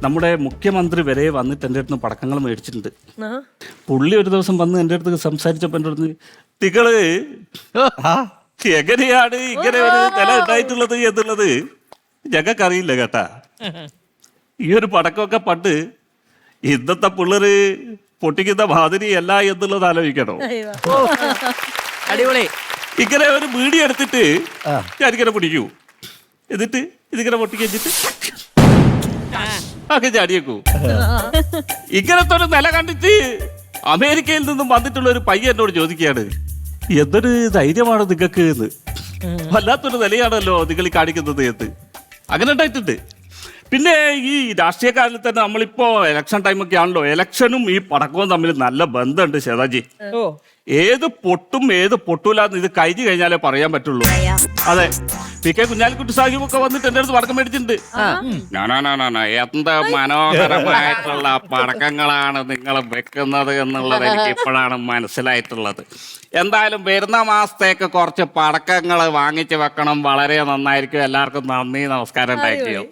നമ്മുടെ മുഖ്യമന്ത്രി വരെ വന്നിട്ട് എൻ്റെ അടുത്ത് പടക്കങ്ങൾ മേടിച്ചിട്ടുണ്ട്. പുള്ളി ഒരു ദിവസം വന്ന് എൻ്റെ അടുത്ത് സംസാരിച്ചപ്പോൾ എൻ്റെ അടുത്ത് തികള് എങ്ങനെയാണ് ഇങ്ങനെ ഒരു നില ഉണ്ടായിട്ടുള്ളത് എന്നുള്ളത് ഞങ്ങൾക്കറിയില്ല കേട്ടാ. ഈ ഒരു പടക്കമൊക്കെ പണ്ട് ഇന്നത്തെ പിള്ളേര് പൊട്ടിക്കുന്ന മാതിരി അല്ല എന്നുള്ളത് ആലോചിക്കണോ? അടിപൊളി. ഇങ്ങനെ ഒരു വീടി എടുത്തിട്ട് ഞാനിങ്ങനെ പിടിക്കൂ, എന്നിട്ട് ഇതിങ്ങനെ പൊട്ടിക്കഴിഞ്ഞിട്ട് ഒക്കെ ചാടിയേക്കൂ. ഇങ്ങനത്തെ ഒരു നില കണ്ടിട്ട് അമേരിക്കയിൽ നിന്നും വന്നിട്ടുള്ള ഒരു പയ്യൻ എന്നോട് ചോദിക്കുകയാണ്, എന്തൊരു ധൈര്യമാണ് നിങ്ങൾക്ക് എന്ന്. വല്ലാത്തൊരു നിലയാണല്ലോ നിങ്ങൾ കാണിക്കുന്നത് എന്ന്. അങ്ങനെ ഉണ്ടായിട്ടുണ്ട്. പിന്നെ ഈ രാഷ്ട്രീയക്കാരിൽ തന്നെ നമ്മളിപ്പോ ഇലക്ഷൻ ടൈമൊക്കെ ആണല്ലോ, ഇലക്ഷനും ഈ പടക്കവും തമ്മിൽ നല്ല ബന്ധമുണ്ട് ശ്വേതാജി. ഏത് പൊട്ടും ഏത് പൊട്ടൂലെന്ന് ഇത് കഴിഞ്ഞു കഴിഞ്ഞാലേ പറയാൻ പറ്റുള്ളൂ. അതെ, പി.കെ. കുഞ്ഞാലിക്കുട്ടി സാഹിബൊക്കെ വന്നിട്ട് എൻ്റെ അടുത്ത് പടക്കം മേടിച്ചിട്ടുണ്ട്. എന്ത് മനോഹരമായിട്ടുള്ള പടക്കങ്ങളാണ് നിങ്ങൾ വെക്കുന്നത് എന്നുള്ളത് എനിക്ക് ഇപ്പോഴാണ് മനസ്സിലായിട്ടുള്ളത്. എന്തായാലും വരുന്ന മാസത്തേക്ക് കുറച്ച് പടക്കങ്ങൾ വാങ്ങിച്ചു വെക്കണം, വളരെ നന്നായിരിക്കും. എല്ലാവർക്കും നന്ദി, നമസ്കാരം, താങ്ക് യു.